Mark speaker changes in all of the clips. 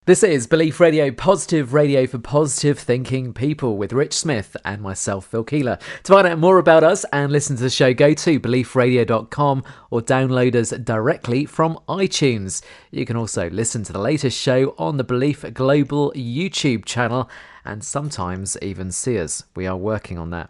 Speaker 1: This is Belief Radio, positive radio for positive thinking people with Rich Smith and myself, Phil Keeler. To find out more about us and listen to the show, go to beliefradio.com or download us directly from iTunes. You can also listen to the latest show on the Belief Global YouTube channel and sometimes even see us. We are working on that.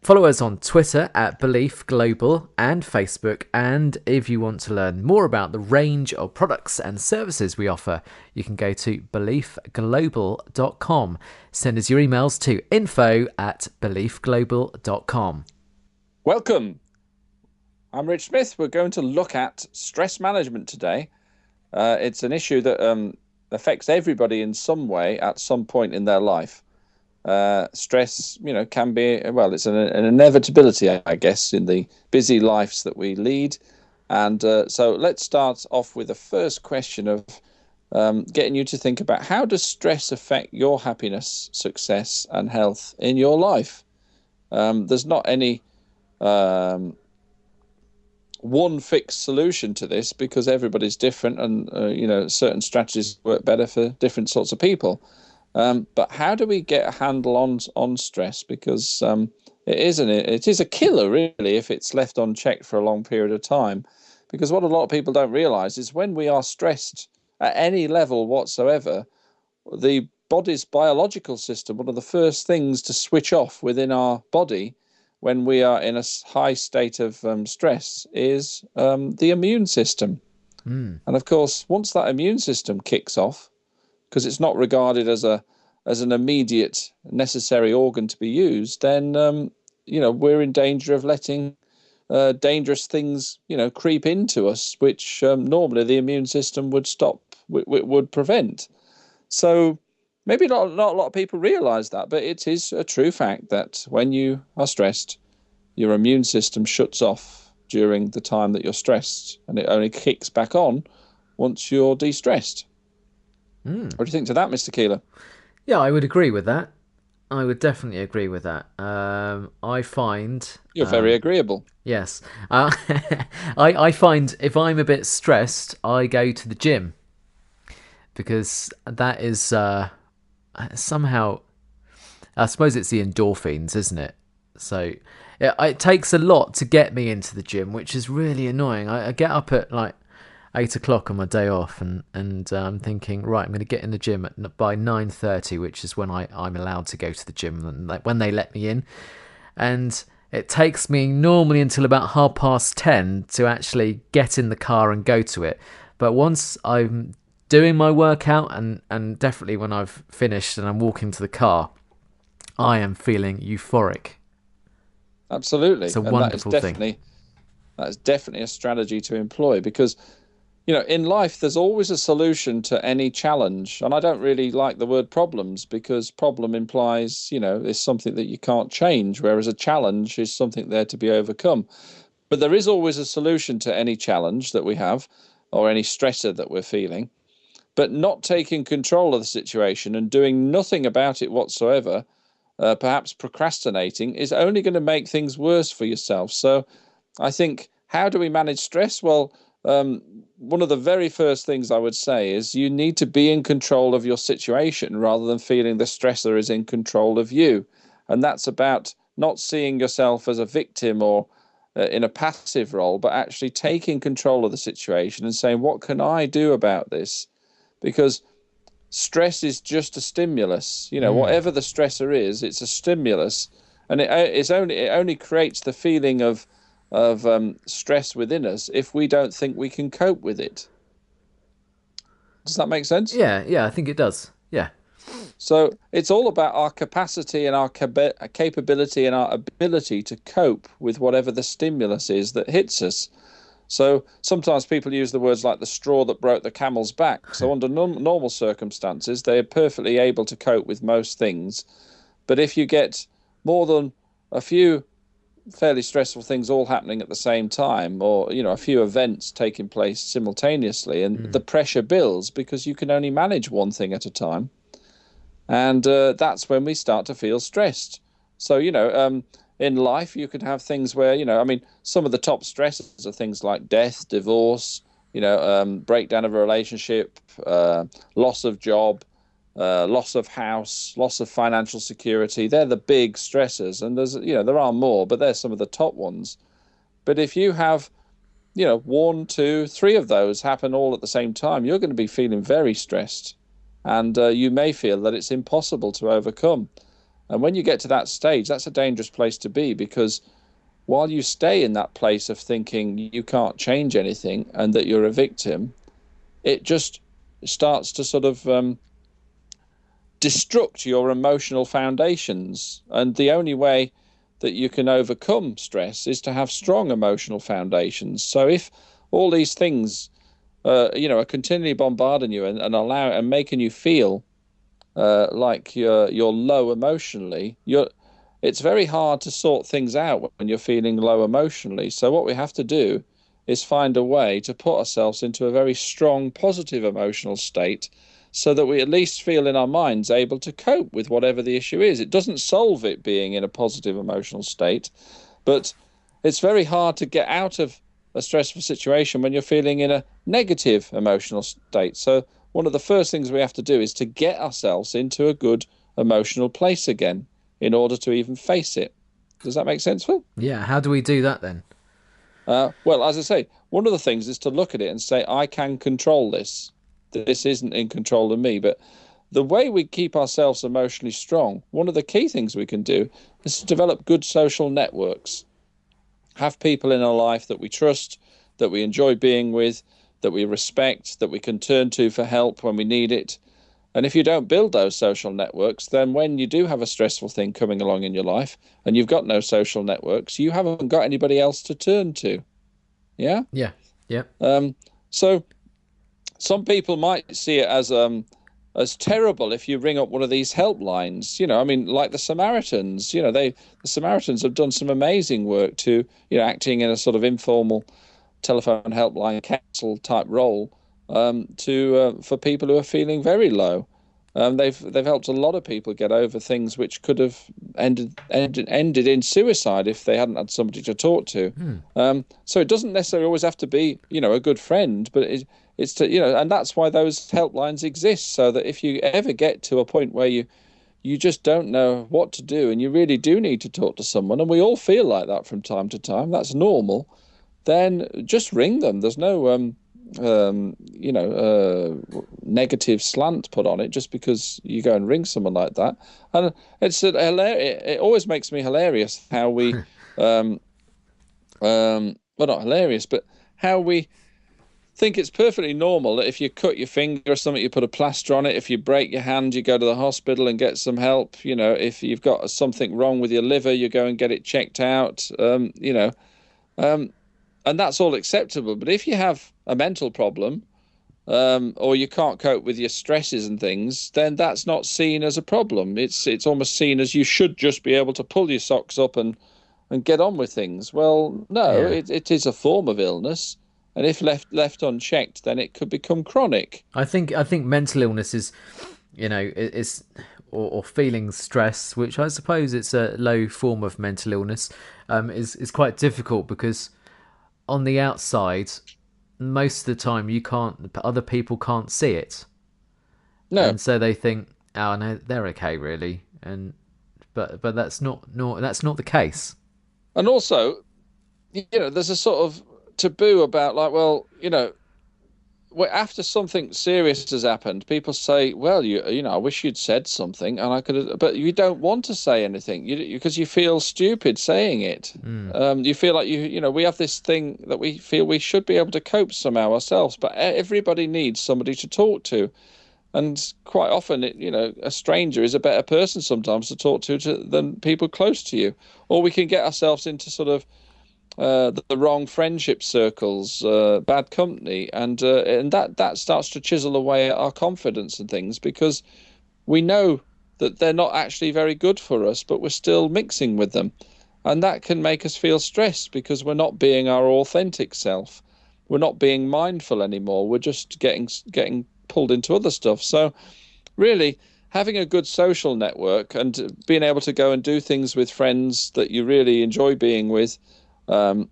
Speaker 1: Follow us on Twitter at Belief Global and Facebook. And if you want to learn more about the range of products and services we offer, you can go to beliefglobal.com. Send us your emails to info@beliefglobal.com.
Speaker 2: Welcome. I'm Rich Smith. We're going to look at stress management today. It's an issue that affects everybody in some way at some point in their life. Stress, can be, well, it's an inevitability, I guess, in the busy lives that we lead. And so let's start off with the first question of getting you to think about, how does stress affect your happiness, success, and health in your life? There's not any one fixed solution to this, because everybody's different, and certain strategies work better for different sorts of people. But how do we get a handle on stress? Because it is a killer, really, if it's left unchecked for a long period of time. Because what a lot of people don't realize is, when we are stressed at any level whatsoever, the body's biological system, one of the first things to switch off within our body when we are in a high state of stress is the immune system. And of course, once that immune system kicks off, because it's not regarded as an immediate necessary organ to be used, then we're in danger of letting dangerous things creep into us, which normally the immune system would would prevent. So maybe not a lot of people realize that, but it is a true fact that when you are stressed, your immune system shuts off during the time that you're stressed, and it only kicks back on once you're de-stressed. What do you think to that, Mr. Keeler?
Speaker 1: Yeah, I would agree with that. I would definitely agree with that. I find...
Speaker 2: You're very agreeable.
Speaker 1: Yes. I find if I'm a bit stressed, I go to the gym. Because that is somehow... I suppose it's the endorphins, isn't it? So it takes a lot to get me into the gym, which is really annoying. I get up at 8 o'clock on my day off, and I'm thinking, right, I'm going to get in the gym by 9:30, which is when I'm allowed to go to the gym, when they let me in. And it takes me normally until about 10:30 to actually get in the car and go to it. But once I'm doing my workout, and definitely when I've finished and I'm walking to the car, I am feeling euphoric.
Speaker 2: Absolutely.
Speaker 1: It's a wonderful thing.
Speaker 2: That is definitely a strategy to employ, because in life, there's always a solution to any challenge. And I don't really like the word problems, because problem implies, is something that you can't change, whereas a challenge is something there to be overcome. But there is always a solution to any challenge that we have, or any stressor that we're feeling. But not taking control of the situation and doing nothing about it whatsoever, perhaps procrastinating, is only going to make things worse for yourself. So I think, how do we manage stress? Well, one of the very first things I would say is, you need to be in control of your situation, rather than feeling the stressor is in control of you. And that's about not seeing yourself as a victim or in a passive role, but actually taking control of the situation and saying, what can I do about this? Because stress is just a stimulus. Whatever the stressor is, it's a stimulus, and it only creates the feeling of stress within us if we don't think we can cope with it. Does that make sense?
Speaker 1: Yeah, I think it does. Yeah.
Speaker 2: So it's all about our capacity and our capability and our ability to cope with whatever the stimulus is that hits us. So sometimes people use the words like the straw that broke the camel's back. So under normal circumstances, they are perfectly able to cope with most things. But if you get more than a few fairly stressful things all happening at the same time, or a few events taking place simultaneously, and the pressure builds, because you can only manage one thing at a time, and that's when we start to feel stressed. So in life, you could have things where some of the top stresses are things like death, divorce, breakdown of a relationship, loss of job, loss of house, loss of financial security. They're the big stressors, and there are more, but they're some of the top ones. But if you have, one, two, three of those happen all at the same time, you're going to be feeling very stressed, and you may feel that it's impossible to overcome. And when you get to that stage, that's a dangerous place to be, because while you stay in that place of thinking you can't change anything and that you're a victim, it just starts to sort of destruct your emotional foundations. And the only way that you can overcome stress is to have strong emotional foundations. So if all these things, are continually bombarding you and making you feel like you're low emotionally, it's very hard to sort things out when you're feeling low emotionally. So what we have to do is find a way to put ourselves into a very strong, positive emotional state so that we at least feel in our minds able to cope with whatever the issue is. It doesn't solve it being in a positive emotional state, but it's very hard to get out of a stressful situation when you're feeling in a negative emotional state. So one of the first things we have to do is to get ourselves into a good emotional place again in order to even face it. Does that make sense, Phil?
Speaker 1: Yeah, how do we do that then?
Speaker 2: Well, as I say, one of the things is to look at it and say, I can control this. This isn't in control of me. But the way we keep ourselves emotionally strong, one of the key things we can do is to develop good social networks. Have people in our life that we trust, that we enjoy being with, that we respect, that we can turn to for help when we need it. And if you don't build those social networks, then when you do have a stressful thing coming along in your life and you've got no social networks, you haven't got anybody else to turn to. Yeah.
Speaker 1: Yeah, yeah,
Speaker 2: Um, so some people might see it as terrible if you ring up one of these helplines. I mean, like the Samaritans. The Samaritans have done some amazing work to, acting in a sort of informal telephone helpline council type role to for people who are feeling very low. They've helped a lot of people get over things which could have ended in suicide if they hadn't had somebody to talk to. So it doesn't necessarily always have to be, a good friend, but it's to, and that's why those helplines exist, so that if you ever get to a point where you just don't know what to do and you really do need to talk to someone, and we all feel like that from time to time, that's normal, then just ring them. There's no negative slant put on it just because you go and ring someone like that. And it's hilarious. It always makes me hilarious how we, well, not hilarious, but how we think it's perfectly normal that if you cut your finger or something, you put a plaster on it. If you break your hand, you go to the hospital and get some help. If you've got something wrong with your liver, you go and get it checked out. And that's all acceptable. But if you have a mental problem, or you can't cope with your stresses and things, then that's not seen as a problem. It's almost seen as you should just be able to pull your socks up and get on with things. Well, no,
Speaker 1: yeah.
Speaker 2: it is a form of illness, and if left unchecked, then it could become chronic.
Speaker 1: I think mental illness is, is or feeling stress, which I suppose it's a low form of mental illness, is quite difficult because on the outside, most of the time other people can't see it,
Speaker 2: No,
Speaker 1: and so they think, oh no, they're okay really, and but that's not no that's not the case.
Speaker 2: and also, there's a sort of taboo about, like, well, after something serious has happened, people say, "Well, I wish you'd said something, and I could have," but you don't want to say anything, because you feel stupid saying it. You feel like we have this thing that we feel we should be able to cope somehow ourselves, but everybody needs somebody to talk to, and quite often, a stranger is a better person sometimes to talk to than people close to you, or we can get ourselves into sort of the wrong friendship circles, bad company, and that starts to chisel away at our confidence and things, because we know that they're not actually very good for us, but we're still mixing with them, and that can make us feel stressed because we're not being our authentic self. We're not being mindful anymore. We're just getting pulled into other stuff. So really, having a good social network and being able to go and do things with friends that you really enjoy being with, um,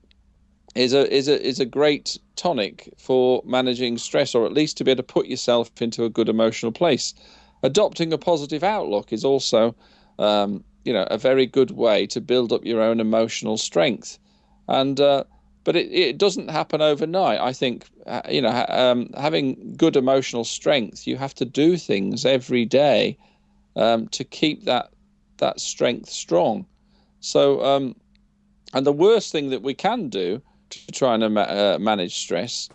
Speaker 2: is a great tonic for managing stress, or at least to be able to put yourself into a good emotional place. Adopting a positive outlook is also, a very good way to build up your own emotional strength. And but it doesn't happen overnight. I think having good emotional strength, you have to do things every day to keep that strength strong. So and the worst thing that we can do to try and manage stress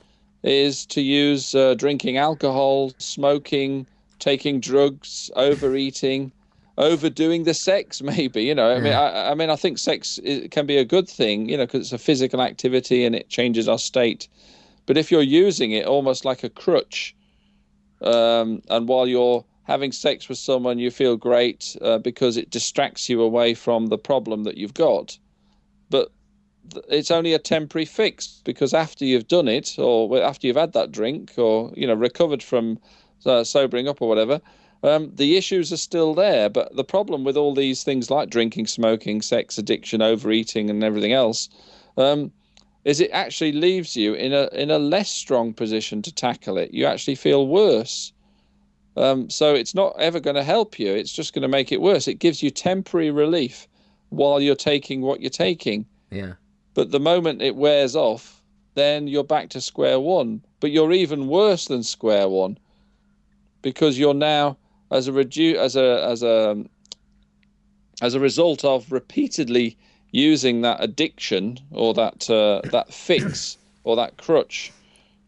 Speaker 2: is to use drinking alcohol, smoking, taking drugs, overeating, overdoing the sex. Maybe
Speaker 1: Yeah.
Speaker 2: I mean, I think sex can be a good thing, because it's a physical activity and it changes our state. But if you're using it almost like a crutch, and while you're having sex with someone, you feel great because it distracts you away from the problem that you've got. But it's only a temporary fix, because after you've done it, or after you've had that drink, or recovered from sobering up or whatever, the issues are still there. But the problem with all these things like drinking, smoking, sex addiction, overeating, and everything else, um, is it actually leaves you in a less strong position to tackle it. You actually feel worse. So it's not ever going to help you. It's just going to make it worse. It gives you temporary relief while you're taking what you're taking.
Speaker 1: Yeah.
Speaker 2: But the moment it wears off, then you're back to square one. But you're even worse than square one, because you're now, as a redu- as a result of repeatedly using that addiction, or that fix, or that crutch,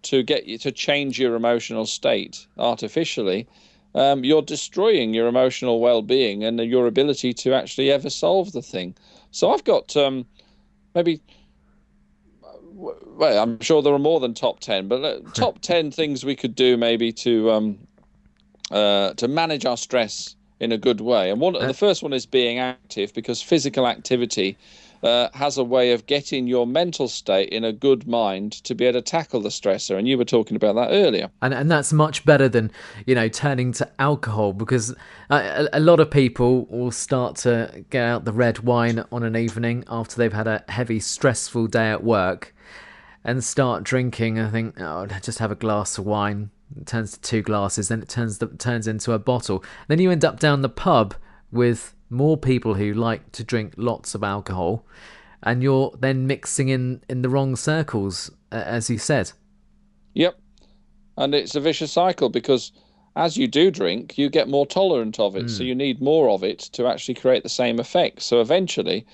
Speaker 2: to get you to change your emotional state artificially, you're destroying your emotional well-being and your ability to actually ever solve the thing. So I've got maybe well, I'm sure there are more than top 10, but top 10 things we could do maybe to manage our stress in a good way. And the
Speaker 1: Uh,
Speaker 2: first one is being active, because physical activity has a way of getting your mental state in a good mind to be able to tackle the stressor. And you were talking about that earlier.
Speaker 1: and that's much better than turning to alcohol, because a lot of people will start to get out the red wine on an evening after they've had a heavy stressful day at work and start drinking. I think, oh, just have a glass of wine. It turns to two glasses, then it turns into a bottle. Then you end up down the pub with more people who like to drink lots of alcohol, and you're then mixing in the wrong circles, as you said.
Speaker 2: Yep. And it's a vicious cycle, because as you do drink, you get more tolerant of it. So
Speaker 1: Mm,
Speaker 2: you need more of it to actually create the same effect. So eventually,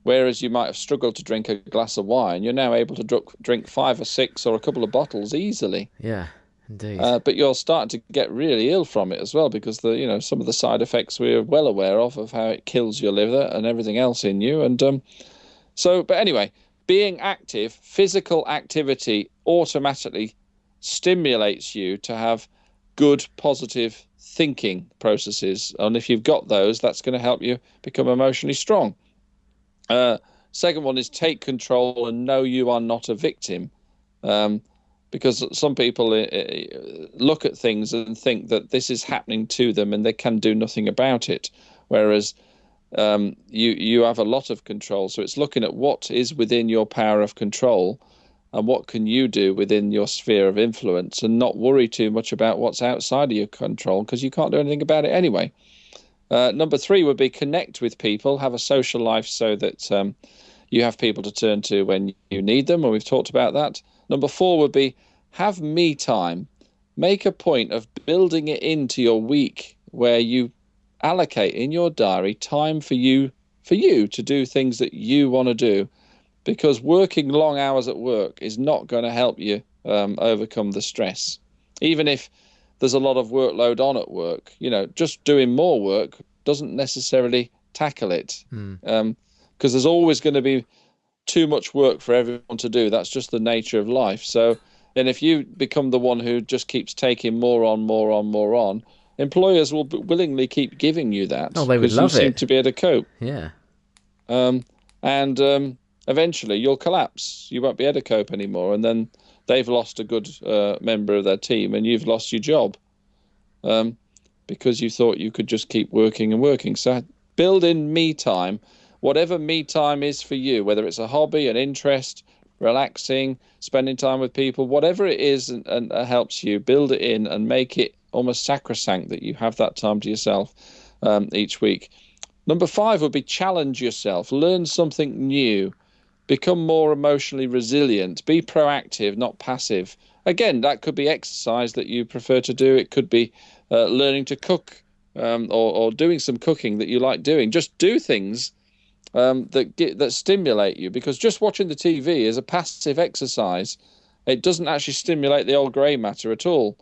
Speaker 2: whereas you might have struggled to drink a glass of wine, you're now able to drink five or six or a couple of bottles easily.
Speaker 1: yeah, indeed.
Speaker 2: But you're starting to get really ill from it as well, because some of the side effects we're well aware of how it kills your liver and everything else in you. And but anyway, being active, physical activity automatically stimulates you to have good, positive thinking processes. And if you've got those, that's going to help you become emotionally strong. Uh, Second one is take control and know you are not a victim. Um, because some people look at things and think that this is happening to them and they can do nothing about it. Whereas you have a lot of control. So it's looking at what is within your power of control and what can you do within your sphere of influence, and not worry too much about what's outside of your control, because you can't do anything about it anyway. Number three would be connect with people, have a social life, so that you have people to turn to when you need them, and we've talked about that. Number four would be have me time. Make a point of building it into your week, where you allocate in your diary time for you to do things that you want to do, because working long hours at work is not going to help you overcome the stress. Even if there's a lot of workload on at work, just doing more work doesn't necessarily tackle it,
Speaker 1: Mm.
Speaker 2: because there's always going to be too much work for everyone to do. That's just the nature of life. So, and if you become the one who just keeps taking more on, more on, more on, employers will willingly keep giving you
Speaker 1: Oh,
Speaker 2: that
Speaker 1: they would
Speaker 2: because you
Speaker 1: love
Speaker 2: seem
Speaker 1: it.
Speaker 2: to be able to cope.
Speaker 1: Yeah.
Speaker 2: And eventually you'll collapse. You won't be able to cope anymore. And then they've lost a good member of their team, and you've lost your job um, because you thought you could just keep working and working. So build in me time, whatever me time is for you, whether it's a hobby, an interest, relaxing, spending time with people, whatever it is, and helps you build it in and make it almost sacrosanct that you have that time to yourself each week. Number 5 would be challenge yourself, learn something new, become more emotionally resilient, be proactive, not passive. Again, that could be exercise that you prefer to do. It could be learning to cook, or doing some cooking that you like doing. Just do things that stimulate you, because just watching the TV is a passive exercise. It doesn't actually stimulate the old grey matter at all.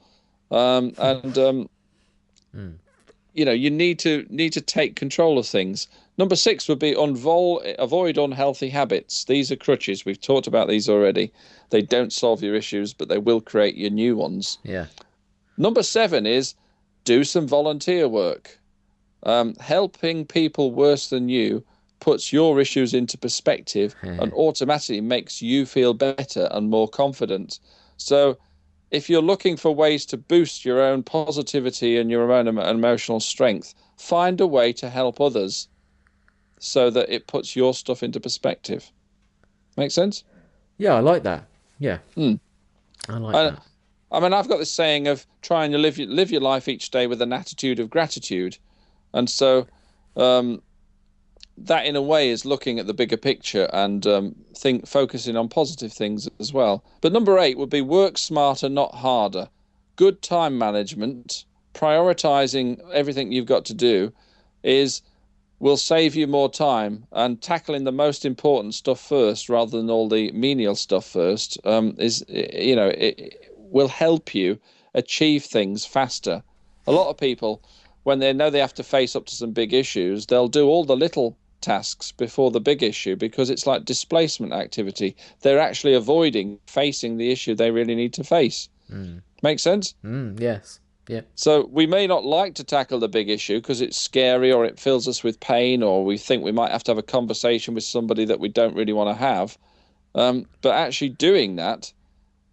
Speaker 2: And
Speaker 1: Mm.
Speaker 2: you need to take control of things. Number 6 would be avoid unhealthy habits. These are crutches. We've talked about these already. They don't solve your issues, but they will create your new ones.
Speaker 1: Yeah.
Speaker 2: Number 7 is do some volunteer work. Helping people worse than you puts your issues into perspective and automatically makes you feel better and more confident. So if you're looking for ways to boost your own positivity and your own emotional strength, find a way to help others so that it puts your stuff into perspective. Make sense?
Speaker 1: Yeah, I like that. Yeah,
Speaker 2: Hmm.
Speaker 1: I like
Speaker 2: I,
Speaker 1: that.
Speaker 2: I mean, I've got this saying of trying to live your life each day with an attitude of gratitude. And so that in a way is looking at the bigger picture and focusing on positive things as well. But number 8 would be work smarter, not harder. Good time management, prioritizing everything you've got to do, is will save you more time, and tackling the most important stuff first rather than all the menial stuff first it will help you achieve things faster. A lot of people, when they know they have to face up to some big issues, they'll do all the little tasks before the big issue because it's like displacement activity. They're actually avoiding facing the issue they really need to face.
Speaker 1: Mm.
Speaker 2: Make sense?
Speaker 1: Yes. Yeah.
Speaker 2: So we may not like to tackle the big issue because it's scary or it fills us with pain, or we think we might have to have a conversation with somebody that we don't really want to have. But actually doing that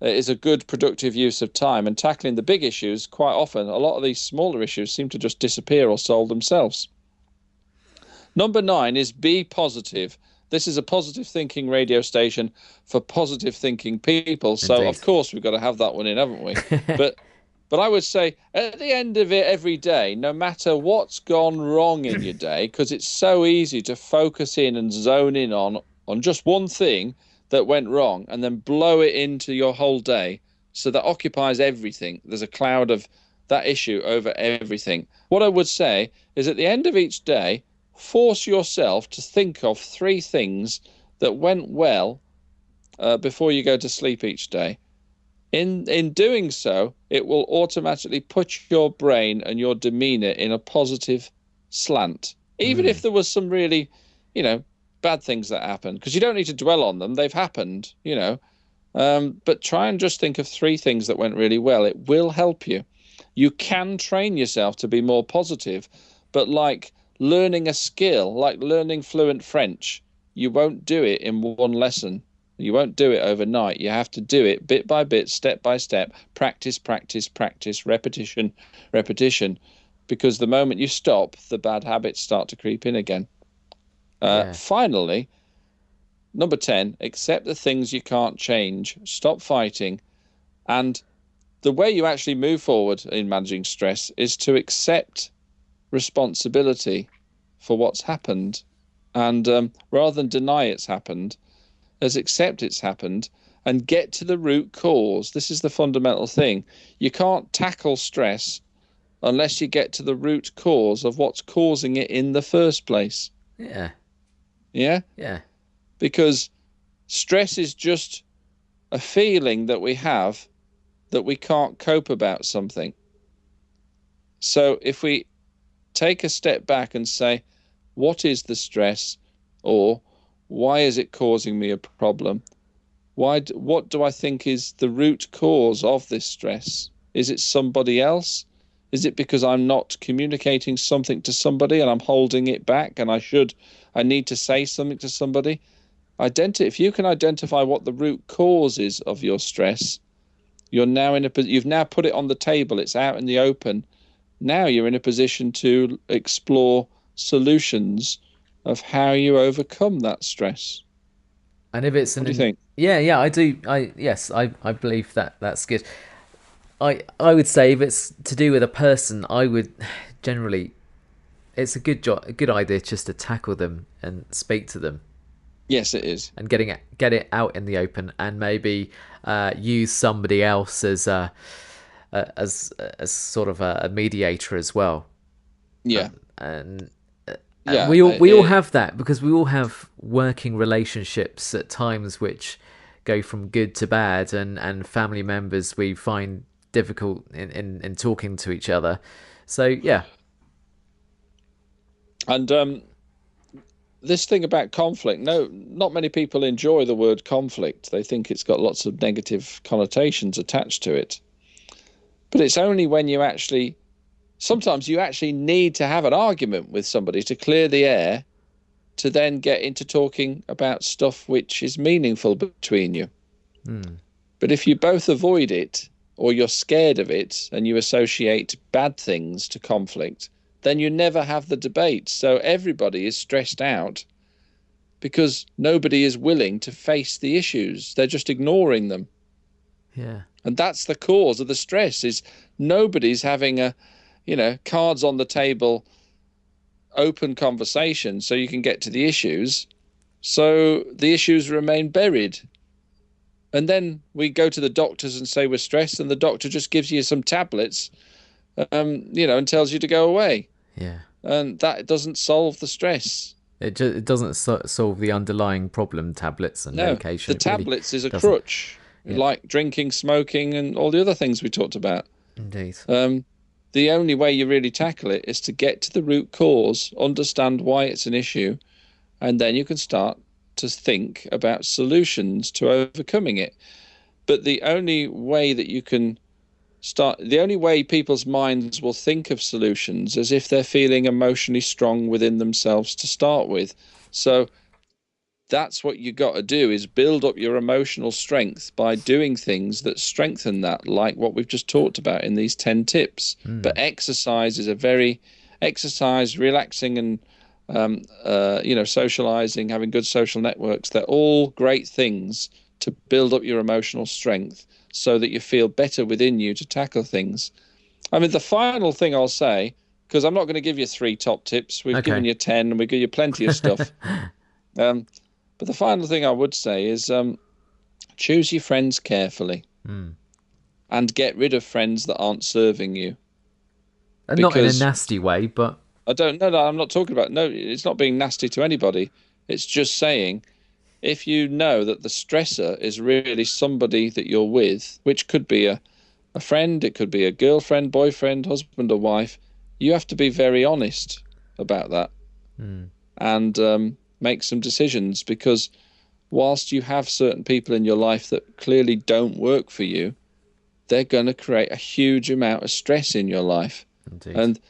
Speaker 2: is a good productive use of time, and tackling the big issues, quite often, a lot of these smaller issues seem to just disappear or solve themselves. Number 9 is be positive. This is a positive thinking radio station for positive thinking people. So,
Speaker 1: Indeed.
Speaker 2: of course, we've got to have that one in, haven't we? But but I would say at the end of it every day, no matter what's gone wrong in your day, because it's so easy to focus in and zone in on just one thing that went wrong and then blow it into your whole day. So that occupies everything. There's a cloud of that issue over everything. What I would say is at the end of each day, force yourself to think of 3 things that went well before you go to sleep each day. In doing so, it will automatically put your brain and your demeanor in a positive slant, even if
Speaker 1: Mm.
Speaker 2: there was some really, bad things that happened, because you don't need to dwell on them. They've happened. But try and just think of 3 things that went really well. It will help you. You can train yourself to be more positive, but like learning a skill, like learning fluent French, you won't do it in one lesson. You won't do it overnight. You have to do it bit by bit, step by step, practice, practice, practice, repetition, repetition. Because the moment you stop, the bad habits start to creep in again.
Speaker 1: Yeah.
Speaker 2: Finally, number 10, accept the things you can't change. Stop fighting. And the way you actually move forward in managing stress is to accept responsibility for what's happened. And rather than deny it's happened, as accept it's happened and get to the root cause. This is the fundamental thing. You can't tackle stress unless you get to the root cause of what's causing it in the first place.
Speaker 1: Yeah.
Speaker 2: Yeah?
Speaker 1: Yeah.
Speaker 2: Because stress is just a feeling that we have that we can't cope about something. So if we take a step back and say, what is the stress? Or why is it causing me a problem? What do I think is the root cause of this stress? Is it somebody else? Is it because I'm not communicating something to somebody and I'm holding it back and I need to say something to somebody? If you can identify what the root cause is of your stress, you've now put it on the table. It's out in the open. Now you're in a position to explore solutions of how you overcome that stress.
Speaker 1: And if it's
Speaker 2: What do you think?
Speaker 1: yeah, yeah, I do. Yes, I believe that that's good. I would say if it's to do with a person, I would generally it's a good idea just to tackle them and speak to them
Speaker 2: Yes, it is.
Speaker 1: and get it out in the open, and maybe use somebody else as as sort of a mediator as well.
Speaker 2: Yeah,
Speaker 1: And
Speaker 2: yeah.
Speaker 1: we all have that because we all have working relationships at times which go from good to bad, and family members we find difficult in talking to each other. So yeah.
Speaker 2: And this thing about conflict, no, not many people enjoy the word conflict. They think it's got lots of negative connotations attached to it. But it's only when you actually, sometimes you actually need to have an argument with somebody to clear the air to then get into talking about stuff which is meaningful between you.
Speaker 1: Hmm.
Speaker 2: But if you both avoid it or you're scared of it and you associate bad things to conflict, then you never have the debate. So everybody is stressed out because nobody is willing to face the issues. They're just ignoring them.
Speaker 1: Yeah.
Speaker 2: And that's the cause of the stress is nobody's having a, cards on the table, open conversation so you can get to the issues. So the issues remain buried. And then we go to the doctors and say we're stressed, and the doctor just gives you some tablets, and tells you to go away.
Speaker 1: Yeah.
Speaker 2: And that doesn't solve the stress.
Speaker 1: It doesn't solve the underlying problem. Tablets and
Speaker 2: No,
Speaker 1: medication,
Speaker 2: the
Speaker 1: it really
Speaker 2: tablets is a
Speaker 1: doesn't.
Speaker 2: crutch,
Speaker 1: Yeah.
Speaker 2: like drinking, smoking, and all the other things we talked about.
Speaker 1: Indeed.
Speaker 2: Um, the only way you really tackle it is to get to the root cause, understand why it's an issue, and then you can start to think about solutions to overcoming it. But the only way that you can the only way people's minds will think of solutions is if they're feeling emotionally strong within themselves to start with. So that's what you got to do is build up your emotional strength by doing things that strengthen that, like what we've just talked about in these 10 tips.
Speaker 1: Hmm.
Speaker 2: But exercise is a very exercise, relaxing, and socializing, having good social networks. They're all great things to build up your emotional strength so that you feel better within you to tackle things. I mean, the final thing I'll say, because I'm not going to give you 3 top tips, we've given
Speaker 1: Okay.
Speaker 2: you 10 and we give you plenty of stuff. Um, but the final thing I would say is choose your friends carefully
Speaker 1: Hmm.
Speaker 2: and get rid of friends that aren't serving you.
Speaker 1: And not in a
Speaker 2: Because
Speaker 1: nasty way, but
Speaker 2: I don't know, no, I'm not talking about, no, it's not being nasty to anybody. It's just saying if you know that the stressor is really somebody that you're with, which could be a friend, it could be a girlfriend, boyfriend, husband, or wife, you have to be very honest about that
Speaker 1: hmm.
Speaker 2: and make some decisions because whilst you have certain people in your life that clearly don't work for you, they're going to create a huge amount of stress in your life.
Speaker 1: Indeed.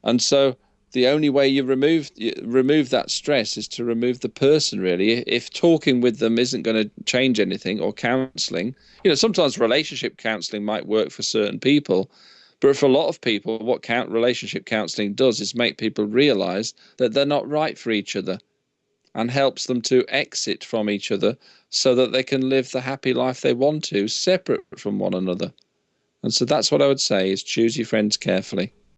Speaker 2: And so the only way you remove that stress is to remove the person really. If talking with them isn't going to change anything or counseling, sometimes relationship counseling might work for certain people, but for a lot of people what relationship counseling does is make people realize that they're not right for each other and helps them to exit from each other so that they can live the happy life they want to, separate from one another. And so that's what I would say is choose your friends carefully.